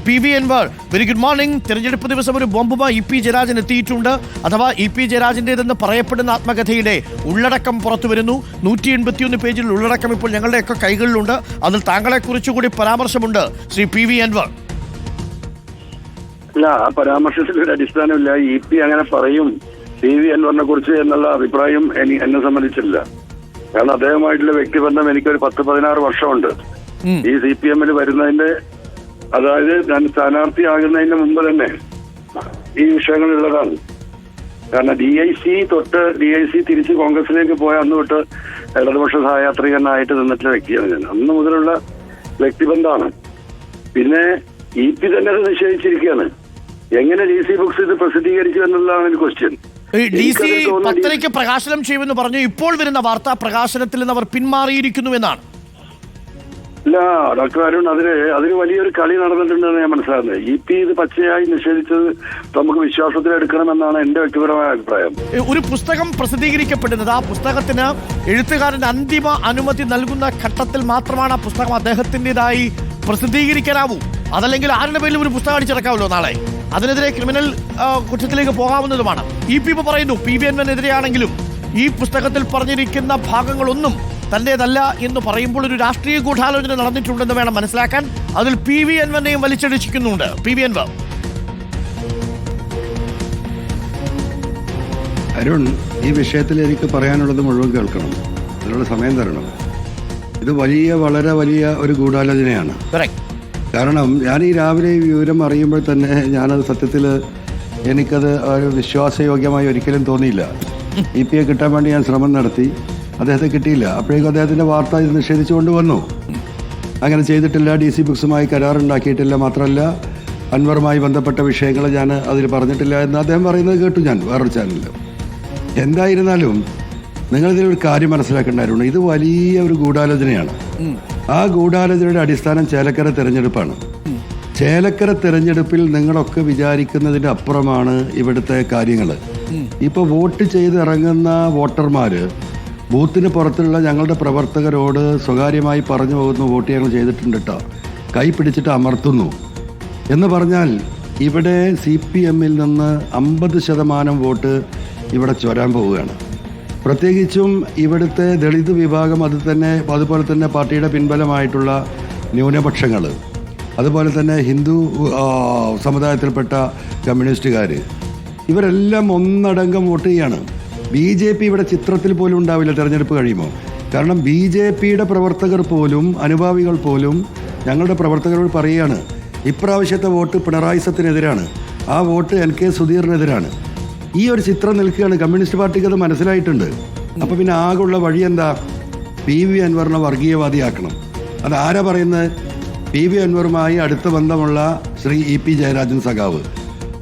P V Anwar, very good morning. തെരഞ്ഞെടുപ്പ് ദിവസം ഒരു ബോംബുമായി ഇ പി ജയരാജൻ എത്തിയിട്ടുണ്ട്. അഥവാ ഇ പി ജയരാജൻ്റെതെന്ന് പറയപ്പെടുന്ന ആത്മകഥയുടെ ഉള്ളടക്കം പുറത്തു വരുന്നു. 181 പേജിൽ ഉള്ളടക്കം ഇപ്പോൾ ഞങ്ങളുടെയൊക്കെ കൈകളിലുണ്ട്. അതിൽ താങ്കളെ കുറിച്ചുകൂടി പരാമർശമുണ്ട് ശ്രീ പി വി അൻവർ. ഇല്ല, ആ പരാമർശത്തിൽ ഒരു അടിസ്ഥാനമില്ല. ഇ പി അങ്ങനെ പറയും പി വി അൻവറിനെ കുറിച്ച് എന്നുള്ള അഭിപ്രായം എന്നെ സംബന്ധിച്ചില്ല. കാരണം അദ്ദേഹമായിട്ടുള്ള വ്യക്തിബന്ധം എനിക്കൊരു 10-16 വർഷമുണ്ട്. ഈ CPM വരുന്നതിന്റെ, അതായത് ഞാൻ സ്ഥാനാർത്ഥിയാകുന്നതിന് മുമ്പ് തന്നെ ഈ വിഷയങ്ങളുള്ളതാണ്. കാരണം DIC തൊട്ട് DIC തിരിച്ച് കോൺഗ്രസിലേക്ക് പോയ അന്ന് തൊട്ട് ഇടതുപക്ഷ സഹയാത്രികനായിട്ട് നിന്നിട്ടുള്ള വ്യക്തിയാണ് ഞാൻ. അന്ന് മുതലുള്ള വ്യക്തിബന്ധമാണ്. പിന്നെ ഇ പി തന്നെ അത് നിഷേധിച്ചിരിക്കുകയാണ്. എങ്ങനെ DC ബുക്സ് ഇത് പ്രസിദ്ധീകരിച്ചു എന്നുള്ളതാണ് ഒരു ക്വസ്റ്റ്യൻ. DC 10 പ്രകാശനം ചെയ്യുമെന്ന് പറഞ്ഞു. ഇപ്പോൾ വരുന്ന വാർത്താ പ്രകാശനത്തിൽ നിന്ന് അവർ പിന്മാറിയിരിക്കുന്നു എന്നാണ്. ഇല്ല ഡോക്ടർ അരുൺ, അതിന് വലിയൊരു കളി നടന്നിട്ടുണ്ടെന്ന് ഞാൻ മനസ്സിലാക്കുന്നത്. ഇ പി ഇത് പച്ചയായി നിഷേധിച്ചത് നമുക്ക് വിശ്വാസത്തിലെടുക്കണമെന്നാണ് എന്റെ വ്യക്തിപരമായ അഭിപ്രായം. ഒരു പുസ്തകം പ്രസിദ്ധീകരിക്കപ്പെടുന്നത്, ആ പുസ്തകത്തിന് എഴുത്തുകാരൻ അന്തിമ അനുമതി നൽകുന്ന ഘട്ടത്തിൽ മാത്രമാണ് ആ പുസ്തകം അദ്ദേഹത്തിൻ്റെതായി പ്രസിദ്ധീകരിക്കാനാവൂ. അതല്ലെങ്കിൽ ആരുടെ പേരിലും ഒരു പുസ്തകം അടിച്ചിറക്കാമല്ലോ നാളെ. അതിനെതിരെ ക്രിമിനൽ കുറ്റത്തിലേക്ക് പോകാവുന്നതുമാണ്. ഇ പി ഇപ്പോൾ പറയുന്നു പി വി അൻവറിനെതിരെയാണെങ്കിലും ഈ പുസ്തകത്തിൽ പറഞ്ഞിരിക്കുന്ന ഭാഗങ്ങളൊന്നും തന്റേതല്ല എന്ന് പറയുമ്പോൾ ഒരു രാഷ്ട്രീയ ഗൂഢാലോചന നടന്നിട്ടുണ്ടെന്ന് വേണം മനസ്സിലാക്കാൻ. അതിൽ പി വി അൻവറിനെയും വലിച്ചടിച്ചിരിക്കുന്നുണ്ട്. P V Anvar. അരുൺ, ഈ വിഷയത്തിൽ എനിക്ക് പറയാനുള്ളത് മുഴുവൻ കേൾക്കണം, അതിനുള്ള സമയം തരണം. ഇത് വളരെ വലിയ ഒരു ഗൂഢാലോചനയാണ്. കാരണം ഞാൻ ഈ രാവിലെ ഈ വിവരം അറിയുമ്പോൾ തന്നെ ഞാനത് സത്യത്തിൽ എനിക്കത് ഒരു വിശ്വാസയോഗ്യമായി ഒരിക്കലും തോന്നിയില്ല. ഇ പിയെ കിട്ടാൻ വേണ്ടി ഞാൻ ശ്രമം നടത്തി, അദ്ദേഹത്തെ കിട്ടിയില്ല. അപ്പോഴേക്കും അദ്ദേഹത്തിൻ്റെ വാർത്ത ഇത് നിഷേധിച്ചുകൊണ്ട് വന്നു. അങ്ങനെ ചെയ്തിട്ടില്ല, DC ബുക്സുമായി കരാറുണ്ടാക്കിയിട്ടില്ല, മാത്രമല്ല അൻവറുമായി ബന്ധപ്പെട്ട വിഷയങ്ങൾ ഞാൻ അതിൽ പറഞ്ഞിട്ടില്ല എന്ന് അദ്ദേഹം പറയുന്നത് കേട്ടു ഞാൻ വേറൊരു ചാനലിൽ. എന്തായിരുന്നാലും നിങ്ങളിതിലൊരു കാര്യം മനസ്സിലാക്കേണ്ടായിരുന്നു, ഇത് വലിയ ഒരു ഗൂഢാലോചനയാണ്. ആ ഗൂഢാലോചനയുടെ അടിസ്ഥാനം ചേലക്കര തെരഞ്ഞെടുപ്പാണ്. ചേലക്കര തെരഞ്ഞെടുപ്പിൽ നിങ്ങളൊക്കെ വിചാരിക്കുന്നതിൻ്റെ അപ്പുറമാണ് ഇവിടുത്തെ കാര്യങ്ങൾ. ഇപ്പോൾ വോട്ട് ചെയ്ത് ഇറങ്ങുന്ന വോട്ടർമാർ ബൂത്തിന് പുറത്തുള്ള ഞങ്ങളുടെ പ്രവർത്തകരോട് സ്വകാര്യമായി പറഞ്ഞു പോകുന്നു, വോട്ട് ഞങ്ങൾ ചെയ്തിട്ടുണ്ട് കേട്ടോ, കൈ പിടിച്ചിട്ട് അമർത്തുന്നു എന്ന് പറഞ്ഞാൽ ഇവിടെ CPMൽ നിന്ന് 50% വോട്ട് ഇവിടെ ചോരാൻ പോവുകയാണ്. പ്രത്യേകിച്ചും ഇവിടുത്തെ ദളിത് വിഭാഗം, അതുപോലെ തന്നെ പാർട്ടിയുടെ പിൻബലമായിട്ടുള്ള ന്യൂനപക്ഷങ്ങൾ, അതുപോലെ തന്നെ ഹിന്ദു സമുദായത്തിൽപ്പെട്ട കമ്മ്യൂണിസ്റ്റുകാർ, ഇവരെല്ലാം ഒന്നടങ്കം വോട്ട് ചെയ്യാണ്. BJP ഇവിടെ ചിത്രത്തിൽ പോലും ഉണ്ടാവില്ല തെരഞ്ഞെടുപ്പ് കഴിയുമ്പോൾ. കാരണം BJPയുടെ പ്രവർത്തകർ പോലും, അനുഭാവികൾ പോലും ഞങ്ങളുടെ പ്രവർത്തകരോട് പറയുകയാണ്, ഇപ്രാവശ്യത്തെ വോട്ട് പിണറായി സത്തിനെതിരാണ്, ആ വോട്ട് NK സുധീറിനെതിരാണ്. ഈ ഒരു ചിത്രം നിൽക്കുകയാണ്. കമ്മ്യൂണിസ്റ്റ് പാർട്ടിക്ക് അത് മനസ്സിലായിട്ടുണ്ട്. അപ്പോൾ പിന്നെ ആകെയുള്ള വഴി എന്താ? പി വി അൻവറിനെ വർഗീയവാദിയാക്കണം. അത് ആരാ പറയുന്നത്? പി വി അൻവറുമായി അടുത്ത ബന്ധമുള്ള ശ്രീ ഇ പി ജയരാജൻ സഖാവ്.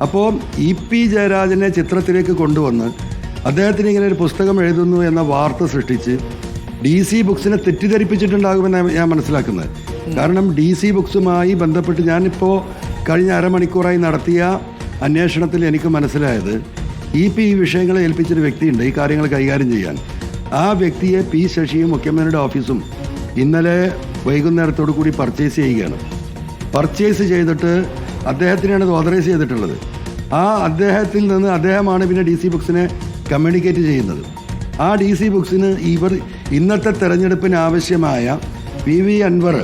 അപ്പോൾ ഇ പി ജയരാജനെ ചിത്രത്തിലേക്ക് കൊണ്ടുവന്ന് അദ്ദേഹത്തിന് ഇങ്ങനെ ഒരു പുസ്തകം എഴുതുന്നു എന്ന വാർത്ത സൃഷ്ടിച്ച് DC ബുക്സിനെ തെറ്റിദ്ധരിപ്പിച്ചിട്ടുണ്ടാകുമെന്ന് ഞാൻ മനസ്സിലാക്കുന്നത്. കാരണം DC ബുക്സുമായി ബന്ധപ്പെട്ട് ഞാനിപ്പോൾ കഴിഞ്ഞ അരമണിക്കൂറായി നടത്തിയ അന്വേഷണത്തിൽ എനിക്ക് മനസ്സിലായത്, ഈ വിഷയങ്ങളെ ഏൽപ്പിച്ചൊരു വ്യക്തിയുണ്ട് ഈ കാര്യങ്ങൾ കൈകാര്യം ചെയ്യാൻ. ആ വ്യക്തിയെ P ശശിയും മുഖ്യമന്ത്രിയുടെ ഓഫീസും ഇന്നലെ വൈകുന്നേരത്തോടു കൂടി പർച്ചേസ് ചെയ്യുകയാണ്. പർച്ചേസ് ചെയ്തിട്ട് അദ്ദേഹത്തിനാണ് ഇത് ഓതറൈസ് ചെയ്തിട്ടുള്ളത്. ആ അദ്ദേഹത്തിൽ നിന്ന് അദ്ദേഹമാണ് പിന്നെ DC ബുക്സിനെ കമ്മ്യൂണിക്കേറ്റ് ചെയ്യുന്നത്. ആ DC ബുക്സിന് ഇന്നത്തെ തെരഞ്ഞെടുപ്പിന് ആവശ്യമായ പി വി അൻവർ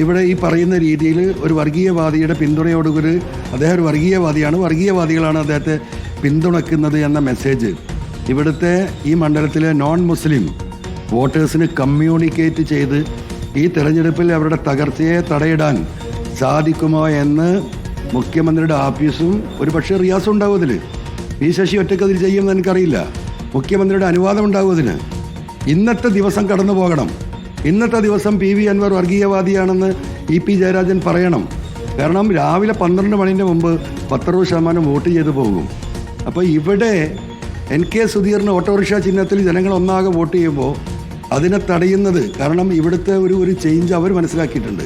ഇവിടെ ഈ പറയുന്ന രീതിയിൽ ഒരു വർഗീയവാദിയുടെ പിന്തുണയോടുകൂടി, അദ്ദേഹം ഒരു വർഗീയവാദികളാണ് അദ്ദേഹത്തെ പിന്തുണയ്ക്കുന്നത് എന്ന മെസ്സേജ് ഇവിടുത്തെ ഈ മണ്ഡലത്തിലെ നോൺ മുസ്ലിം വോട്ടേഴ്സിന് കമ്മ്യൂണിക്കേറ്റ് ചെയ്ത് ഈ തെരഞ്ഞെടുപ്പിൽ അവരുടെ തകർച്ചയെ തടയിടാൻ സാധിക്കുമോ എന്ന് മുഖ്യമന്ത്രിയുടെ ഓഫീസും ഒരു പക്ഷേ റിയാസും ഉണ്ടാവും. അതിൽ P ശശി ഒറ്റക്കതിൽ ചെയ്യുമെന്ന് എനിക്കറിയില്ല. മുഖ്യമന്ത്രിയുടെ അനുവാദം ഉണ്ടാവും അതിന്. ഇന്നത്തെ ദിവസം കടന്നു പോകണം. ഇന്നത്തെ ദിവസം പി വി അൻവർ വർഗീയവാദിയാണെന്ന് ഇ പി ജയരാജൻ പറയണം. കാരണം രാവിലെ 12 മണിൻ്റെ മുമ്പ് 10% വോട്ട് ചെയ്ത് പോകും. അപ്പോൾ ഇവിടെ NK സുധീറിന് ഓട്ടോറിക്ഷ ചിഹ്നത്തിൽ ജനങ്ങൾ ഒന്നാകെ വോട്ട് ചെയ്യുമ്പോൾ അതിനെ തടയുന്നത്, കാരണം ഇവിടുത്തെ ഒരു ചേഞ്ച് അവർ മനസ്സിലാക്കിയിട്ടുണ്ട്,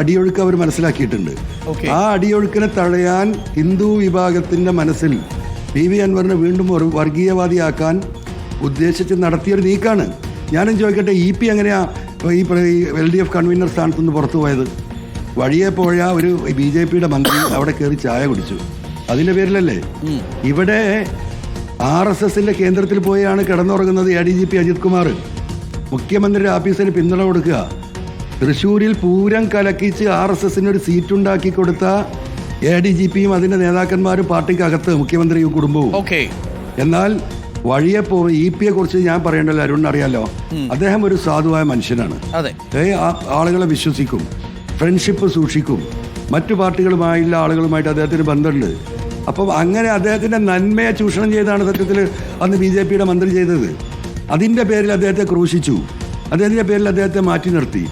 അടിയൊഴുക്ക് അവർ മനസ്സിലാക്കിയിട്ടുണ്ട്. ആ അടിയൊഴുക്കിനെ തടയാൻ ഹിന്ദു വിഭാഗത്തിൻ്റെ മനസ്സിൽ പി വി അൻവറിനെ വീണ്ടും ഒരു വർഗീയവാദിയാക്കാൻ ഉദ്ദേശിച്ച് നടത്തിയൊരു നീക്കാണ്. ഞാനും ചോദിക്കട്ടെ, ഇ പി എങ്ങനെയാ ഈ LDF കൺവീനർ സ്ഥാനത്ത് നിന്ന് പുറത്തു പോയത്? വഴിയെ പോയ ഒരു BJP-യുടെ മന്ത്രി അവിടെ കയറി ചായ കുടിച്ചു. അതിന്റെ പേരിലല്ലേ ഇവിടെ RSSന്റെ കേന്ദ്രത്തിൽ പോയാണ് കിടന്നുറങ്ങുന്നത് ADGP അജിത് കുമാർ. മുഖ്യമന്ത്രിയുടെ ഓഫീസിന് പിന്തുണ കൊടുക്കുക. തൃശ്ശൂരിൽ പൂരം കലക്കിച്ച് RSSന് ഒരു സീറ്റുണ്ടാക്കി കൊടുത്ത ADGPയും അതിന്റെ നേതാക്കന്മാരും പാർട്ടിക്കകത്ത് മുഖ്യമന്ത്രിയും കുടുംബവും. എന്നാൽ വഴിയെ EP-യെ കുറിച്ച് ഞാൻ പറയേണ്ടല്ലോ, അരുൺ അറിയാലോ. അദ്ദേഹം ഒരു സാധുവായ മനുഷ്യനാണ്. ആളുകളെ വിശ്വസിക്കും, ഫ്രണ്ട്ഷിപ്പ് സൂക്ഷിക്കും, മറ്റു പാർട്ടികളുമായുള്ള ആളുകളുമായിട്ട് അദ്ദേഹത്തിന് ബന്ധമുണ്ട്. അപ്പം അങ്ങനെ അദ്ദേഹത്തിന്റെ നന്മയെ ചൂഷണം ചെയ്താണ് സത്യത്തിൽ അന്ന് BJP-യുടെ മന്ത്രി ചെയ്തത്. അതിന്റെ പേരിൽ അദ്ദേഹത്തെ ക്രൂശിച്ചു, അദ്ദേഹത്തിന്റെ പേരിൽ അദ്ദേഹത്തെ മാറ്റി നിർത്തി.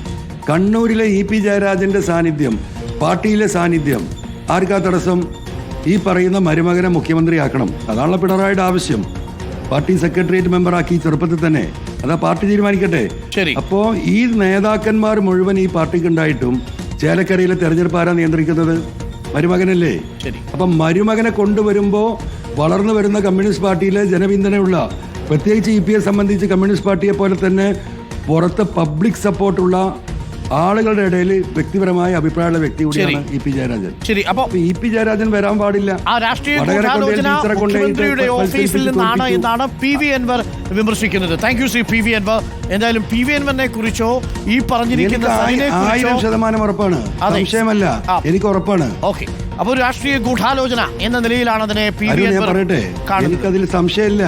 കണ്ണൂരിലെ EP ജയരാജന്റെ സാന്നിധ്യം, പാർട്ടിയിലെ സാന്നിധ്യം ആർക്കാ തടസ്സം? ഈ പറയുന്ന മരുമകനെ മുഖ്യമന്ത്രിയാക്കണം. അതാണല്ലോ പിണറായിയുടെ ആവശ്യം. പാർട്ടി സെക്രട്ടേറിയറ്റ് മെമ്പറാക്കി ചെറുപ്പത്തിൽ തന്നെ. അതാ പാർട്ടി തീരുമാനിക്കട്ടെ. അപ്പോ ഈ നേതാക്കന്മാർ മുഴുവൻ ഈ പാർട്ടിക്ക് ഉണ്ടായിട്ടും ചേലക്കരയിലെ തെരഞ്ഞെടുപ്പ് ആരാ നിയന്ത്രിക്കുന്നത്? മരുമകനല്ലേ. അപ്പം മരുമകനെ കൊണ്ടുവരുമ്പോ വളർന്നു വരുന്ന കമ്മ്യൂണിസ്റ്റ് പാർട്ടിയിലെ ജനപിന്തുണയുള്ള, പ്രത്യേകിച്ച് EP-യെ സംബന്ധിച്ച് കമ്മ്യൂണിസ്റ്റ് പാർട്ടിയെ പോലെ തന്നെ പുറത്ത് പബ്ലിക് സപ്പോർട്ടുള്ള ആളുകളുടെ ഇടയിൽ വ്യക്തിപരമായ അഭിപ്രായമുള്ള വ്യക്തി കൂടിയാണ് EP ജയരാജൻ. EP ജയരാജൻ വരാൻ പാടില്ല. ആ രാഷ്ട്രീയ ഗൂഢാലോചന മുഖ്യമന്ത്രിയുടെ ഓഫീസിൽ നിന്നാണ് എന്നാണ് PV അൻവർ വിമർശിക്കുന്നത്. Thank you Shri PV Anvar. എന്തായാലും PV അൻവറിനെ കുറിച്ചോ ഈ പറഞ്ഞിരിക്കുന്ന 100% ഉറപ്പാണ്, സംശയമല്ല, എനിക്ക് ഉറപ്പാണ്. ഓക്കെ, അപ്പോൾ രാഷ്ട്രീയ ഗൂഢാലോചന എന്ന നിലയിലാണ് അതിനെ PV അൻവർ പറയട്ടെ, എനിക്കതിൽ സംശയമില്ല.